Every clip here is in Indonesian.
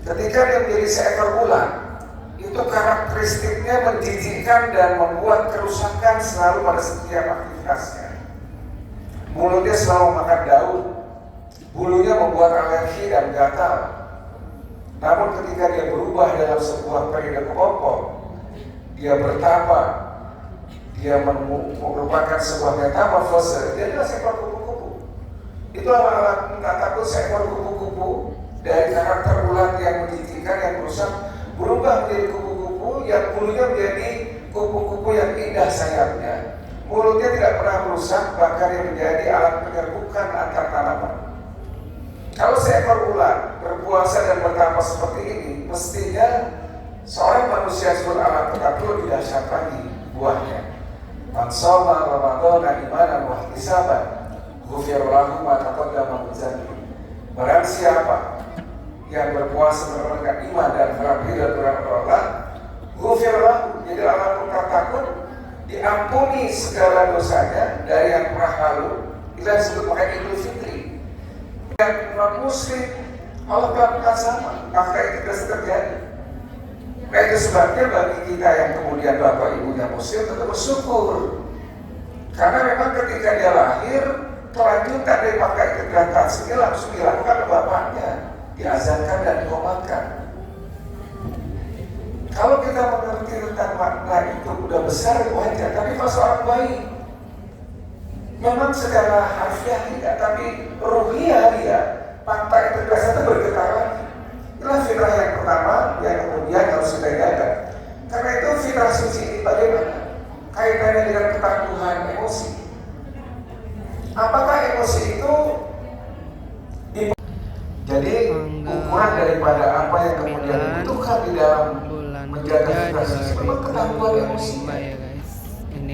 Ketika dia menjadi seekor ular, itu karakteristiknya menjijikkan dan membuat kerusakan selalu pada setiap aktivitasnya. Mulutnya selalu makan daun, bulunya membuat alergi dan gatal. Namun ketika dia berubah dalam sebuah periode kelompok, dia bertambah, dia merupakan sebuah metamorfose, dia adalah seekor kupu-kupu. Itulah alat minta takut seekor kupu-kupu dari karakter ular yang menjijikkan, yang merusak, berubah menjadi kupu-kupu yang bulunya menjadi kupu-kupu yang indah sayapnya. Mulutnya tidak pernah merusak, bahkan yang menjadi alat penyerbukan antar tanaman. Kalau seekor ular berpuasa dan bertambah seperti ini, mestinya seorang manusia sebut alat tetapi lebih dahsyat lagi buahnya. Man shoma Ramadhana imanan wa ihtisaban, ghufira lahu ma taqaddama min dzanbi. Barang siapa yang berpuasa dengan iman dan mengabdi dan berdoa, ghufira lahu, jadi alat takut, diampuni segala dosanya dari yang pernah lalu. Kita disebut pakai Idul Fitri. Yang non-muslim Allah melakukan sama, maka itu tidak terjadi. Nah, itu sebabnya bagi kita yang kemudian bapak ibunya muslim tetap bersyukur, karena memang ketika dia lahir kelanjutan dari pakai kegiatan ini langsung dilakukan oleh bapaknya, diazankan dan dikomatkan. Kalau kita mengerti tentang makna itu udah besar wajar, tapi pas orang bayi memang secara harfiah tidak, tapi ruhiyah dia pantai integrasi itu bergetar lagi. Itulah fitrah yang pertama yang kemudian harus kita jaga. Karena itu fitrah suci ini bagaimana kaitannya dengan ketangguhan emosi? Apakah emosi itu jadi ukuran daripada apa yang kemudian dibutuhkan di dalam menjaga fitrah suci? Memang ketangguhan emosi.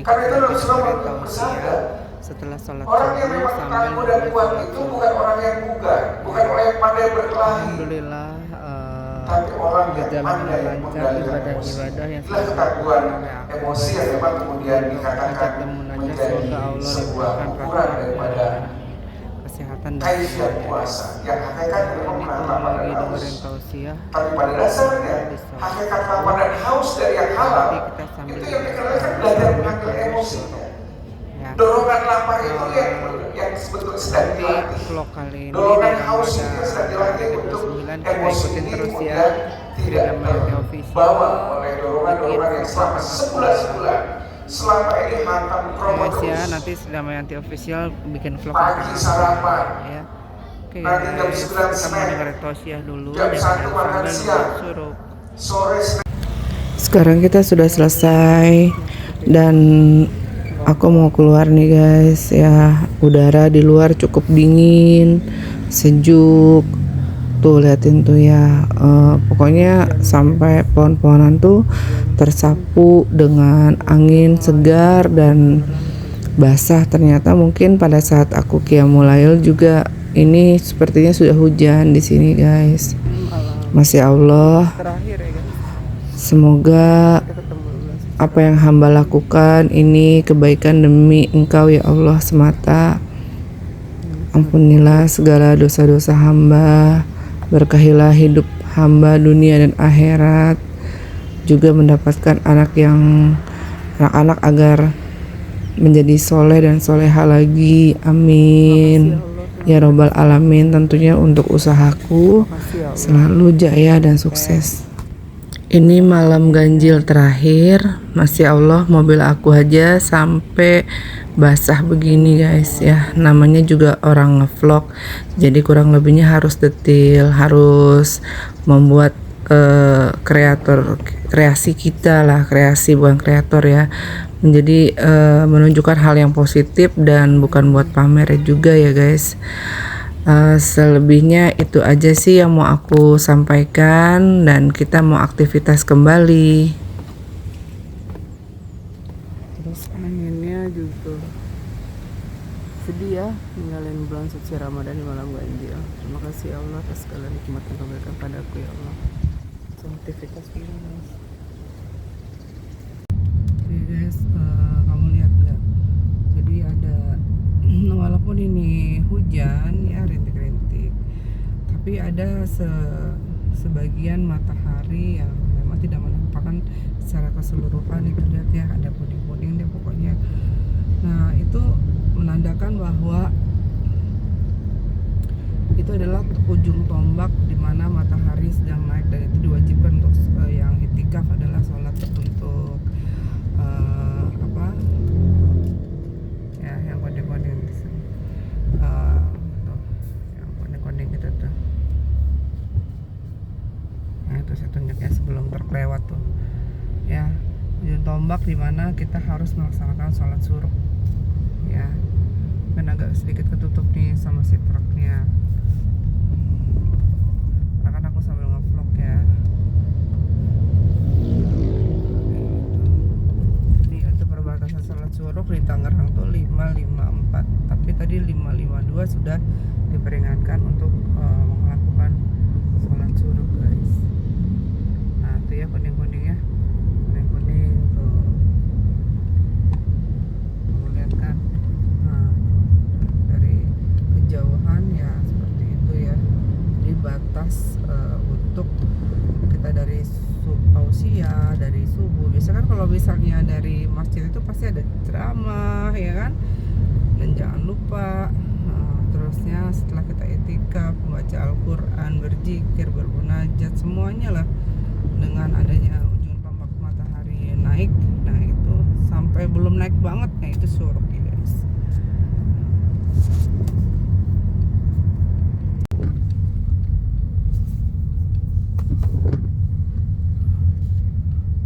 Karena itu Rasulullah bersabda, setelah sholat orang yang memang tangguh dan kuat itu bukan orang yang bugar, bukan orang yang pandai berkelahi. Alhamdulillah, tapi orang yang berjalan pandai lancar mengendalikan emosi. ibadah yang Itulah ketangguhan emosi yang memang kemudian dikatakan menjadi sebuah ukuran daripada kesehatan dan kaifiat puasa. Yang hakikat memang menahan lapar dan haus. Tapi pada dasarnya hakikat lapar dan haus dari yang halal itu yang dikatakan belajar mengatur emosinya. Dorongan lapar itu yang sebetulnya sedang dilatih. Dorongan haus itu sedang dilatih untuk emosi ini kemudian tidak terbawa oleh dorongan-dorongan yang selama sebulan selama ini hantam promo terus. Ya, nanti sudah Mayanti official bikin vlog pagi sarapan ya. Oke, nanti jam 9 kita mau snack, dengerin tausiah dulu, jam 1 makan siang, sore snack. Sekarang kita sudah selesai dan aku mau keluar nih guys ya. Udara di luar cukup dingin, sejuk. Tuh liatin tuh ya, pokoknya sampai pohon-pohonan tuh tersapu dengan angin segar dan basah. Ternyata mungkin pada saat aku qiyamul lail juga ini sepertinya sudah hujan di sini guys. Masya Allah, semoga apa yang hamba lakukan ini kebaikan demi Engkau ya Allah semata. Ampunilah segala dosa-dosa hamba, berkahilah hidup hamba dunia dan akhirat, juga mendapatkan anak-anak agar menjadi soleh dan soleha lagi, amin ya robbal alamin. Tentunya untuk usahaku selalu jaya dan sukses. Ini malam ganjil terakhir, Masya Allah, mobil aku aja sampai basah begini guys ya. Namanya juga orang ngevlog, jadi kurang lebihnya harus detail, harus membuat kreasi kita lah, kreasi bukan kreator ya, menjadi menunjukkan hal yang positif dan bukan buat pamer juga ya guys. Selebihnya itu aja sih yang mau aku sampaikan, dan kita mau aktivitas kembali. Terus anginnya juga sedih ya, ninggalin bulan suci Ramadan di malam ganjil. Terima kasih ya Allah atas segala nikmat yang Kau berikan padaku ya Allah. Aktivitas dulu guys. Oke guys, kamu lihat nggak? Jadi ada walaupun ini hujan ya, rintik-rintik, tapi ada sebagian matahari yang memang tidak menampakkan secara keseluruhan. Itu lihat ya, ada kuning-kuning deh pokoknya. Nah itu menandakan bahwa itu adalah ujung tombak di mana matahari sedang naik, dan itu diwajibkan untuk yang itikaf adalah sholat untuk apa ya, yang kode-kode tuh, yang kode-kode gitu tuh. Nah itu saya tunjuknya sebelum terkelewat tuh ya, ujung tombak di mana kita harus melaksanakan sholat syuruk ya. Kan agak sedikit ketutup nih sama si truknya, karena kan aku sambil nge-vlog ya. Jadi itu perbatasan sholat syuruk di Tangerang tuh 554, tapi tadi 552 sudah diperingatkan untuk melakukan sholat syuruk guys. Nah itu ya kuning-kuning ya, kuning-kuning tuh, kamu lihat kan. Nah dari kejauhan ya seperti itu ya. Jadi batas untuk kita dari tausiah, dari subuh. Biasanya kan kalau misalnya dari masjid itu pasti ada ceramah ya kan. Dan jangan lupa terusnya setelah kita itikaf membaca Al-Quran, berzikir, bermunajat, semuanya lah. Dengan adanya ujung tombak matahari naik, nah itu sampai belum naik banget, nah itu syuruk ya guys.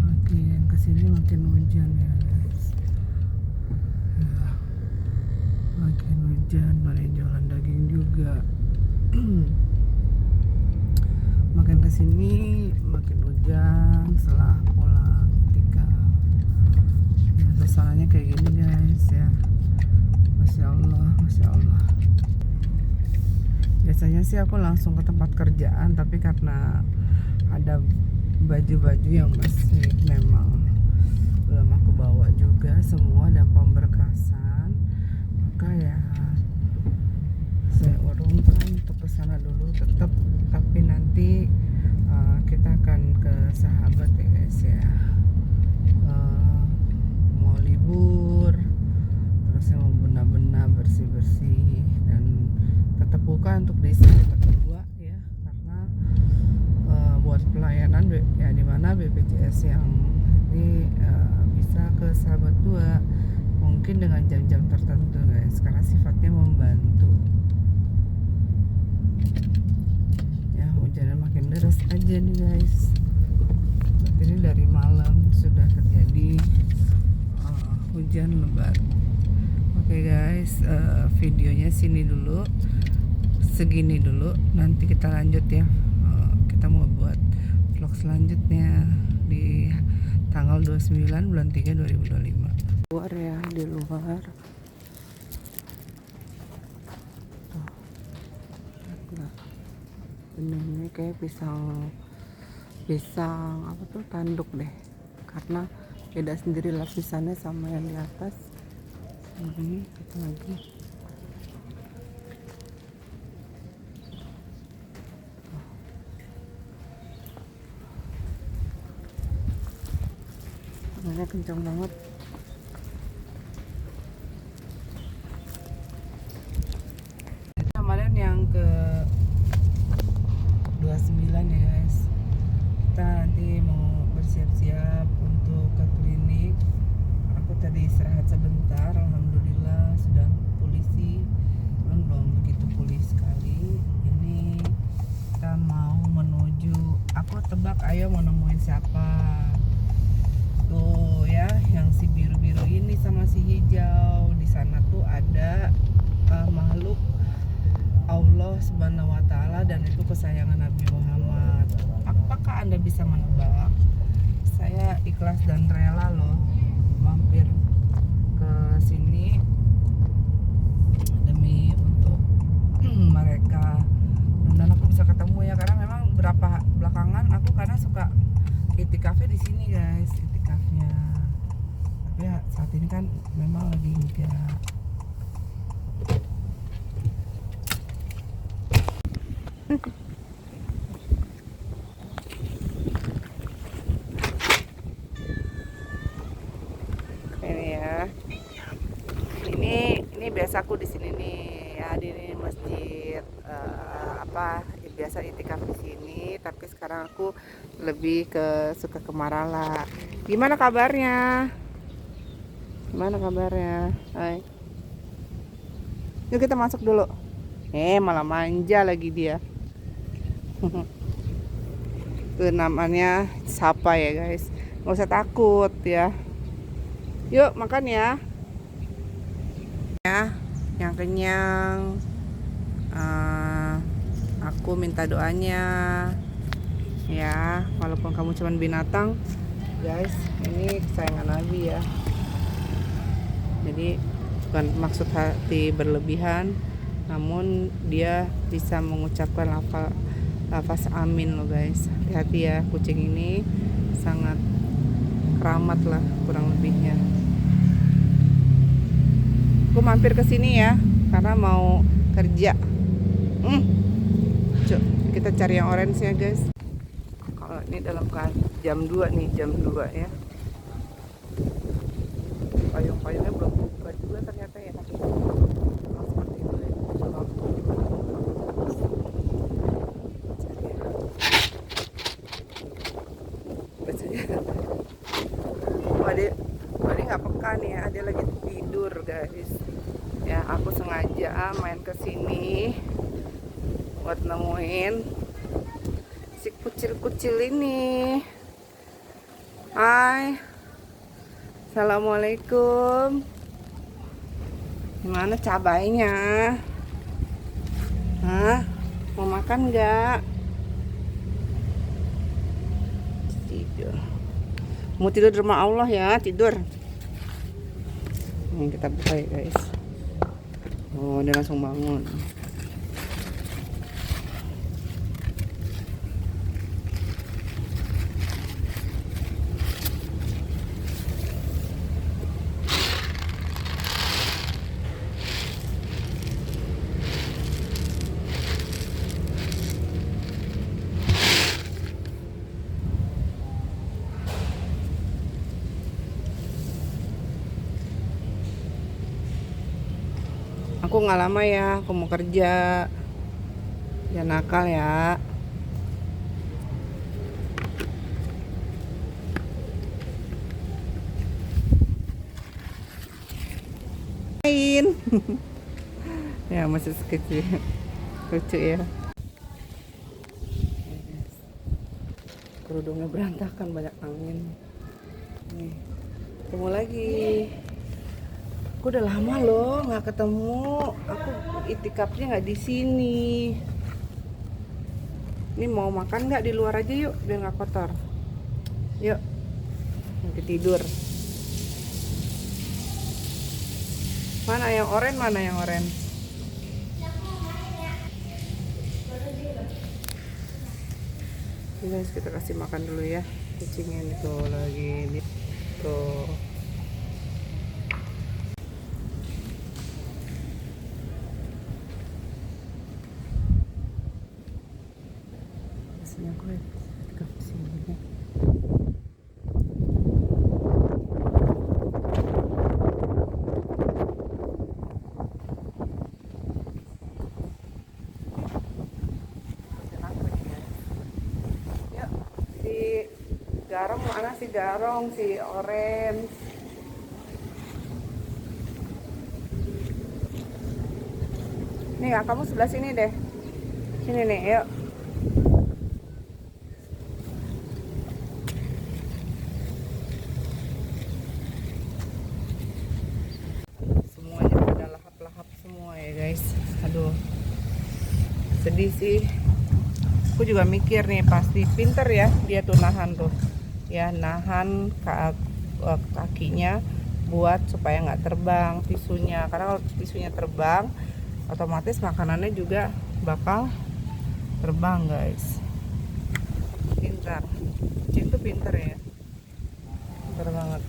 Makin kesini makin hujan ya guys. Makin hujan, mana yang jualan daging juga. Makin kesini makin hujan setelah pulang ketika ya, suasananya kayak gini guys ya. Masya Allah, Masya Allah. Biasanya sih aku langsung ke tempat kerjaan, tapi karena ada baju-baju yang masih memang belum aku bawa juga semua dan pemberkasan, maka ya saya urungkan untuk kesana dulu tetap. Tapi nanti kita akan ke Sahabat ya guys ya, mau libur, terus mau benar-benar bersih-bersih dan tetap buka untuk desa kedua ya, karena buat pelayanan ya, dimana BPJS yang ini bisa ke Sahabat 2 mungkin dengan jam-jam tertentu guys, karena sifatnya membantu ya. Hujannya makin deras aja nih guys. Ini dari malam sudah terjadi hujan lebat. Oke guys, videonya segini dulu. Nanti kita lanjut ya. Kita mau buat vlog selanjutnya di tanggal 29 bulan 3 2025. Luar ya, di luar. Tuh. Nah, ini kayak pisang apa tuh, tanduk deh, karena beda sendiri lapisannya sama yang di atas. Ini kita lagi anginnya kencang banget. Kemarin yang ke 29 ya guys, kita nanti mau bersiap-siap untuk ke klinik. Aku tadi istirahat sebentar, alhamdulillah sudah pulih sih, cuman belum begitu pulih sekali. Ini kita mau menuju, aku tebak ayo mau nemuin siapa tuh ya, yang si biru-biru ini sama si hijau. Di sana tuh ada makhluk Allah Subhanahu wa Ta'ala, dan itu kesayangan Nabi Muhammad. Apakah Anda bisa menebak? Saya ikhlas dan rela loh mampir ke sini demi untuk mereka, dan aku bisa ketemu ya, karena memang berapa belakangan aku karena suka itikafnya di sini guys, itikafnya. Tapi ya saat ini kan memang lagi enggak. aku di sini nih ya, di masjid biasa itikaf di sini, tapi sekarang aku lebih suka ke Marala. Gimana kabarnya? Gimana kabarnya? Hai. Yuk kita masuk dulu. Malah manja lagi dia. Itu namanya sapa ya guys. Nggak usah takut ya. Yuk makan ya. Yang kenyang. Aku minta doanya ya, walaupun kamu cuman binatang guys, ini kesayangan Nabi ya, jadi bukan maksud hati berlebihan, namun dia bisa mengucapkan lafaz amin loh guys. Hati-hati ya, kucing ini sangat keramat lah kurang lebihnya. Aku mampir ke sini ya karena mau kerja. Cuk, kita cari yang orange ya guys. Kalau ini dalam jam 2 nih, jam 2 ya. Payung-payungnya belum buka juga ternyata ya. Oh, seperti itu ya. Coba. Dia nggak peka nih ya, dia lagi tidur guys. Ya, aku sengaja main ke sini buat nemuin si kucil-kucil ini. Hai, assalamualaikum. Gimana cabainya? Hah? Mau makan nggak? Tidur. Mau tidur di rumah Allah ya, tidur. Ini kita buka ya guys. Oh, dia langsung bangun. Aku nggak lama ya, aku mau kerja. Jangan nakal ya. Main. Ya masih kecil. Lucu ya. Kerudungnya berantakan, banyak angin. Nih, ketemu lagi. Aku udah lama loh nggak ketemu. Aku itikafnya nggak di sini. Ini mau makan nggak di luar aja yuk, biar nggak kotor. Yuk, nanti tidur. Mana yang oranye? Mana yang oranye? Ini guys, kita kasih makan dulu ya kucingnya nih, tuh lagi tuh. Gue ke sini. Ya, si garong mana, si garong, si orange. Nih, kamu sebelah sini deh. Sini nih, yuk. Semua ya guys, aduh sedih sih. Aku juga mikir nih, pasti pinter ya dia tuh nahan tuh ya, nahan kakinya buat supaya nggak terbang tisunya, karena kalau tisunya terbang otomatis makanannya juga bakal terbang guys. Pintar, kucing tuh pinter ya, pinter banget.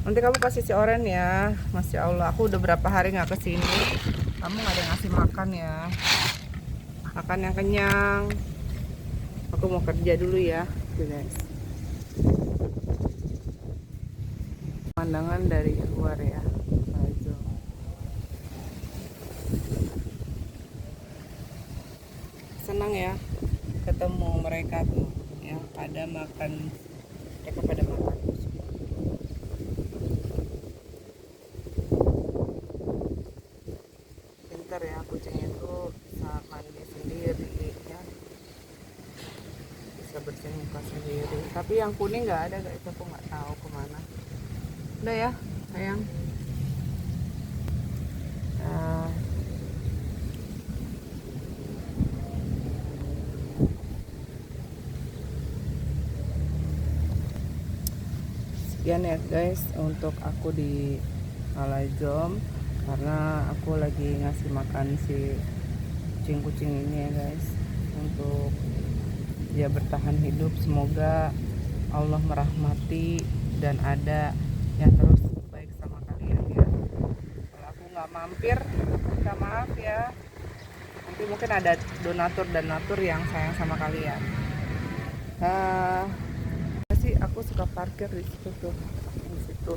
Nanti kamu kasih si Oren ya. Masya Allah, aku udah berapa hari nggak kesini, kamu nggak ada ngasih makan ya. Makan yang kenyang. Aku mau kerja dulu ya, guys. pemandangan dari luar ya. Itu senang ya ketemu mereka tuh yang pada makan, mereka pada makan. Pintar ya kucing itu, bisa mandi sendiri ya, bisa bersihin muka sendiri. Tapi yang kuning nggak ada guys, aku nggak tahu kemana. Udah ya sayang. Sekian ya guys untuk aku di Al-Ajom, karena aku lagi ngasih makan si kucing-kucing ini ya guys, untuk dia bertahan hidup. Semoga Allah merahmati dan ada yang terus baik sama kalian ya. Kalau aku nggak mampir, minta maaf ya. Nanti mungkin ada donatur yang sayang sama kalian. Sih aku suka parkir di situ tuh, di situ.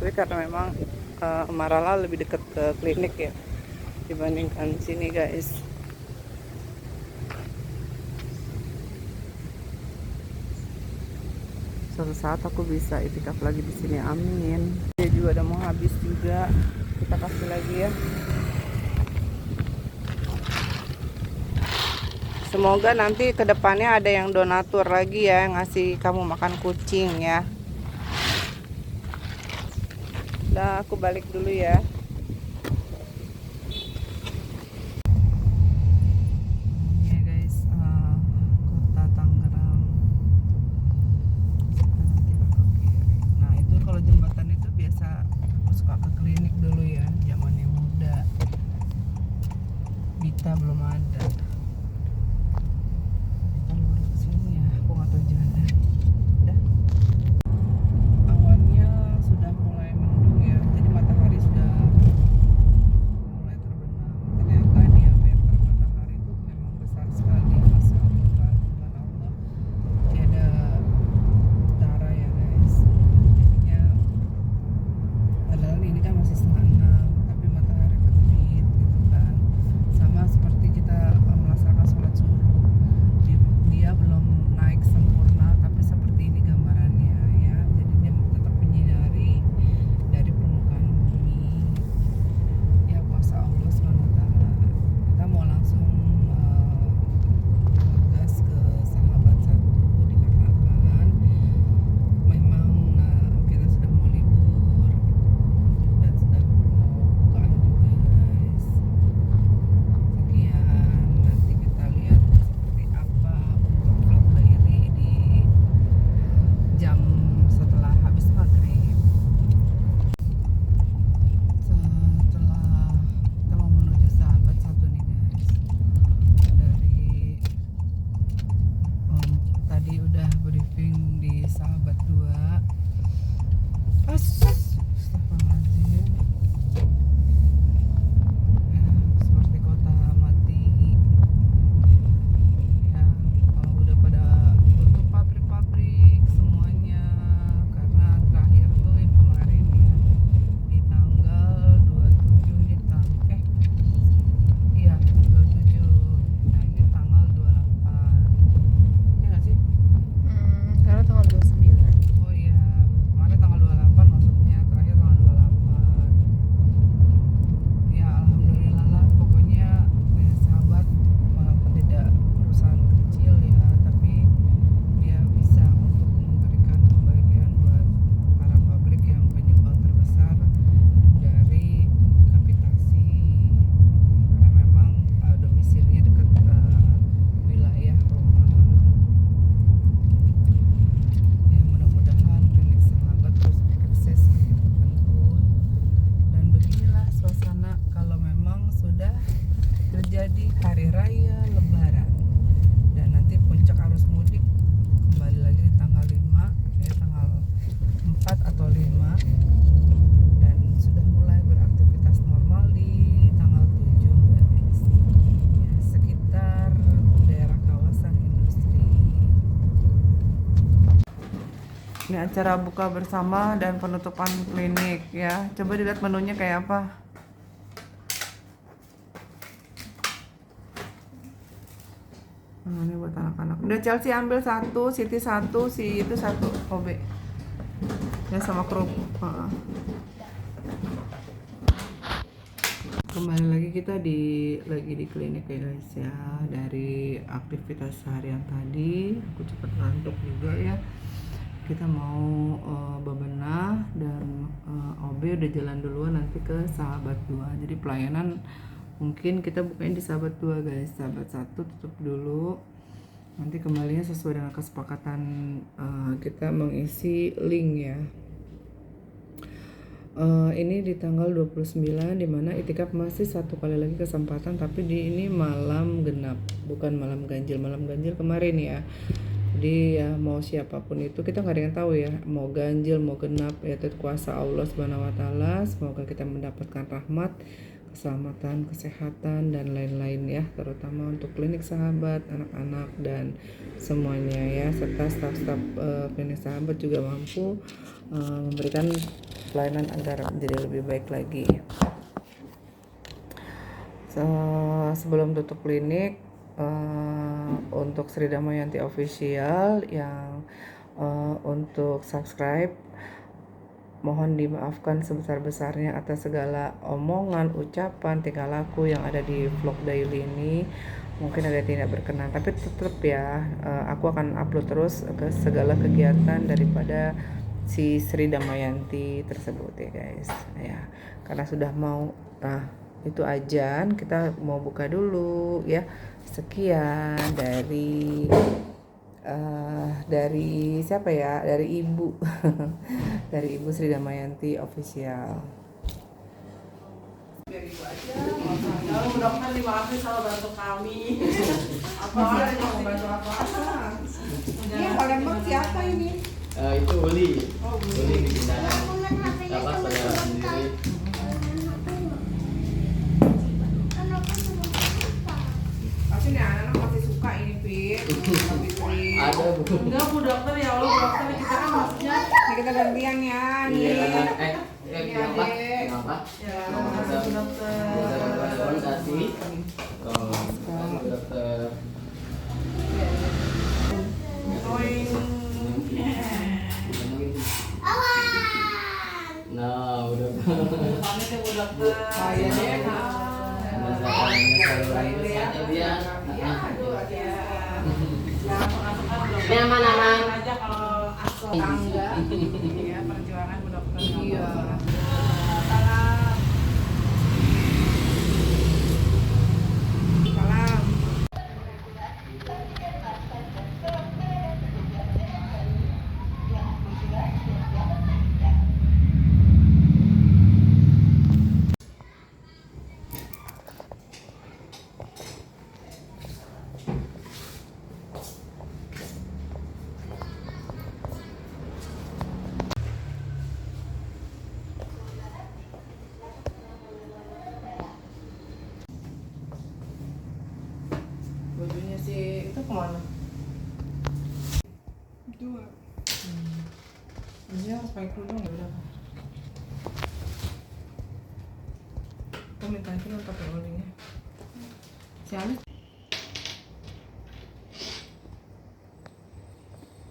Tapi karena memang Marala lebih dekat ke klinik ya dibandingkan sini guys. Suatu saat aku bisa itikaf lagi di sini, amin. Dia juga udah mau habis juga, kita kasih lagi ya. Semoga nanti kedepannya ada yang donatur lagi ya, yang ngasih kamu makan kucing ya. Udah, aku balik dulu ya. Ya guys, kota Tangerang. Nah itu kalau jembatan itu biasa aku suka ke klinik dulu ya, zamannya muda. Bita belum ada. Ini acara buka bersama dan penutupan klinik ya. Coba dilihat menunya kayak apa. Nah, ini buat anak-anak. Udah Chelsea ambil satu, Siti satu, si itu satu, OB. Ya sama kerupuk. Kembali lagi kita lagi di klinik ya guys ya. Dari aktivitas harian tadi, aku cepat ngantuk juga ya. Kita mau bebenah dan OB udah jalan duluan nanti ke Sahabat 2. Jadi pelayanan mungkin kita bukain di Sahabat 2 guys. Sahabat 1 tutup dulu. Nanti kembalinya sesuai dengan kesepakatan kita mengisi link ya. Ini di tanggal 29 dimana itikaf masih satu kali lagi kesempatan, tapi ini malam genap, bukan malam ganjil. Malam ganjil kemarin ya. Jadi ya mau siapapun itu, kita nggak ada yang tahu ya, mau ganjil mau genap, yaitu kuasa Allah Subhanahu Wa Taala. Semoga kita mendapatkan rahmat, keselamatan, kesehatan dan lain-lain ya, terutama untuk klinik Sahabat, anak-anak dan semuanya ya, serta staf-staf klinik Sahabat juga mampu memberikan pelayanan agar menjadi lebih baik lagi. Sebelum tutup klinik, untuk Sri Damayanti Official yang untuk subscribe, mohon dimaafkan sebesar-besarnya atas segala omongan, ucapan, tingkah laku yang ada di vlog daily ini. Mungkin ada tidak berkenan, tapi tetap ya, aku akan upload terus ke segala kegiatan daripada si Sri Damayanti tersebut ya guys ya. Karena sudah mau, itu azan, kita mau buka dulu ya. Sekian dari siapa ya, dari ibu dari ibu Sri Damayanti Official. Biar ibu aja, mudah-mudahan dimaafin sama bantu kami. Apa sih mau bantu apa? Ini Palembang siapa ini? Itu Uli. Uli bikinan apa saudara sendiri. Pasti nih anak-anak masih suka ini Pit. Ada Bu. Enggak Bu Dokter, ya Allah Bu Dokter, kita kan maksudnya kita gantian ya nih. Kenapa? Kenapa? Ya, Bu Dokter. Terima kasih. Bu Dokter. Nah, udah. Pamit ya Bu Dokter. Oh iya deh. Ini aman-aman. Aja kalau asal tangga. Iya, perjuangan Bu Dokter. Iya. Salam. Salam. Bajunya si itu kemana? Dua. Ini harus pakai kerudung ya udah. Aku minta itu pakai olinya. Si Anis.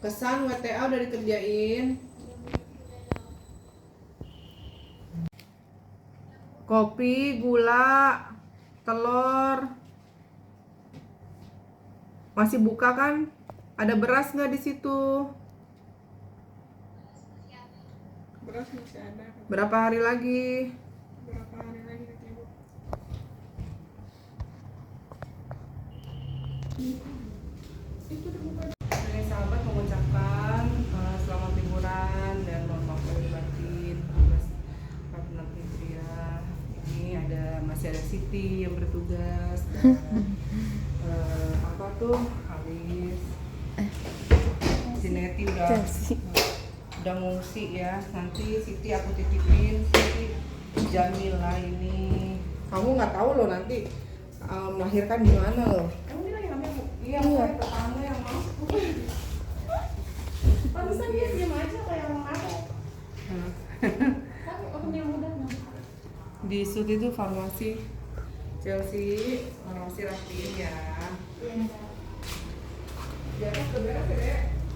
Kesan WTA udah dikerjain. Kopi, gula, telur. Masih buka kan? Ada beras nggak di situ? Beras masih ada. Berapa hari lagi? Berapa hari lagi nanti Ibu? Ini Sahabat mengucapkan selamat liburan dan mohon maaf lahir batin atas Ratna Fitria. Ini masih ada Siti yang bertugas dan apa tuh Halis, Sineti udah ngungsi ya. Nanti Siti aku titipin, Siti Jamila ini. Kamu nggak tahu loh nanti melahirkan di mana loh. Kamu bilang yang namanya Bu? Iya, tetangga yang mau. Pantesan dia diam aja kayak Di Sud itu farmasi Chelsea, farmasi rapiin ya.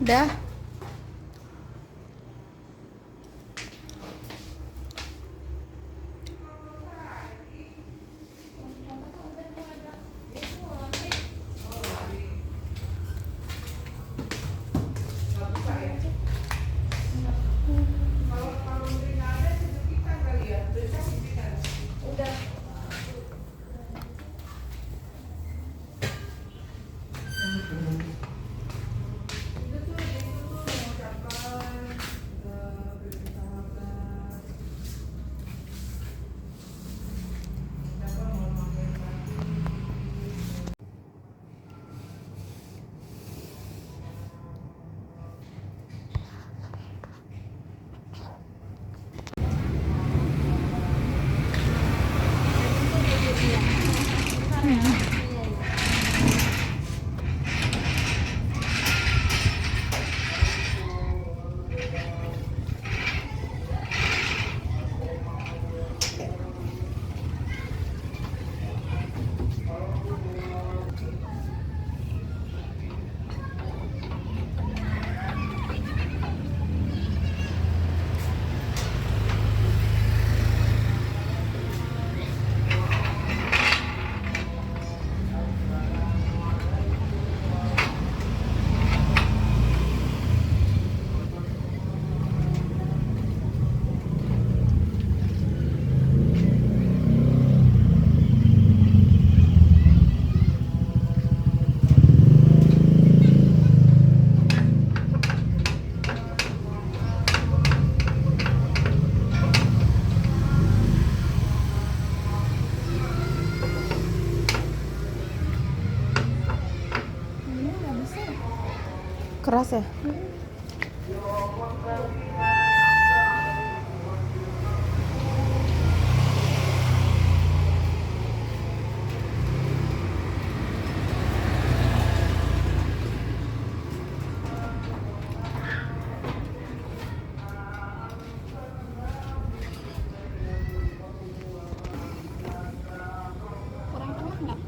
Udah. Keras ya? Kurang tengah nggak?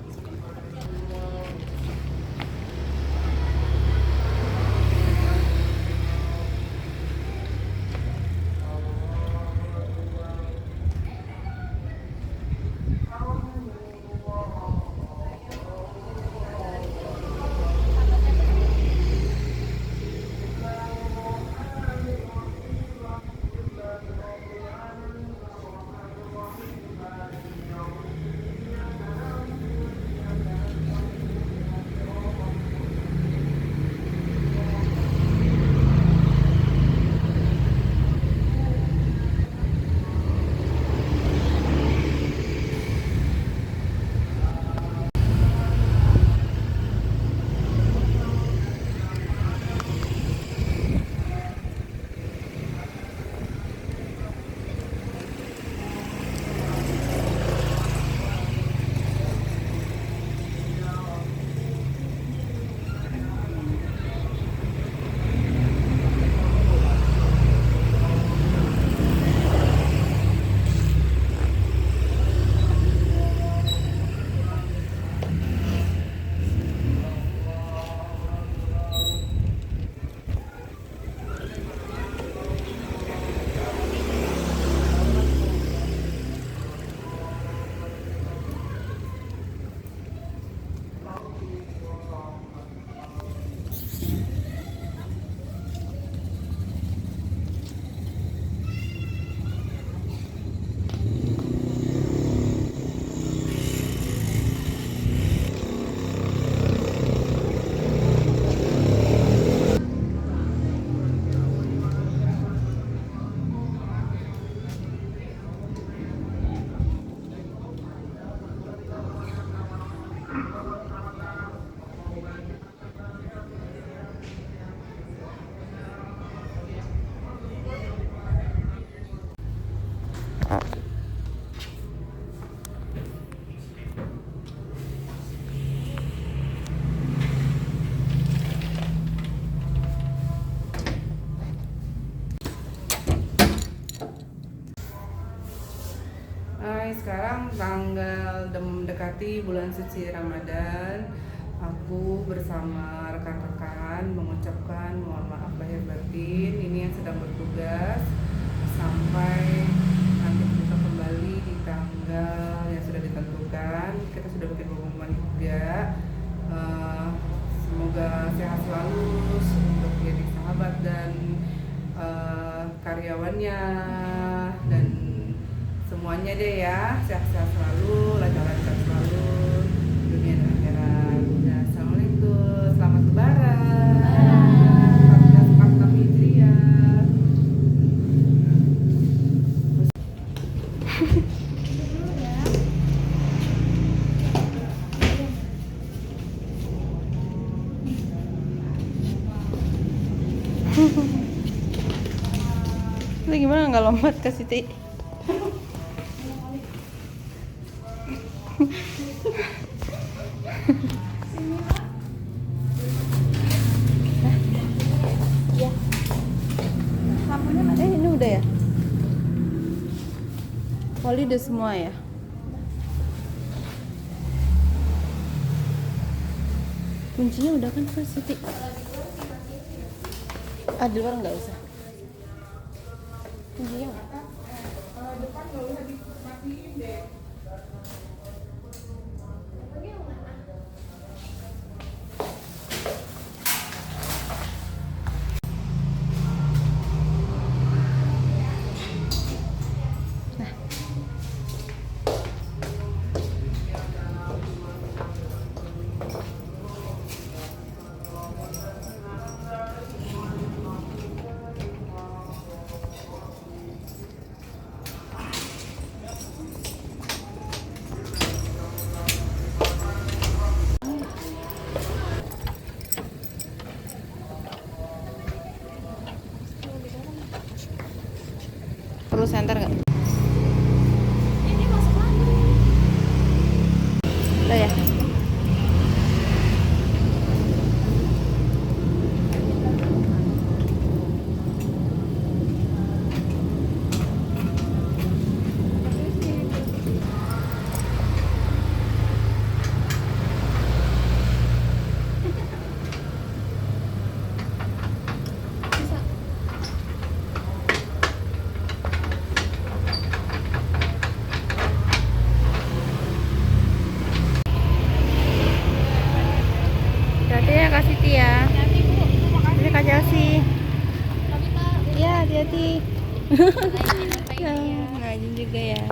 sekarang tanggal mendekati bulan suci Ramadan. Aku bersama rekan-rekan mengucapkan mohon maaf lahir batin. Ini yang sedang bertugas sampai nanti kita kembali di tanggal yang sudah ditentukan. Kita sudah bikin pengumuman juga. Semoga sehat selalu untuk jadi sahabat dan karyawannya dan semuanya deh ya, sehat-sehat selalu, lancar-lancar selalu dunia dan akhirat. Ya, assalamualaikum, selamat lebaran 1444 Hijriah. Lu gimana nggak lompat ke Siti? Lampunya mana? Ini udah ya? Poli udah semua ya? Kuncinya udah kan ke Siti? Di luar nggak usah. Kuncinya nggak? Depan nggak usah dimatiin deh. Perlu senter nggak? Udah ya? Hati-hati ya Kak Siti ya. Ini Kak Chelsea. Ya, hati-hati. Ya, ngajin juga ya.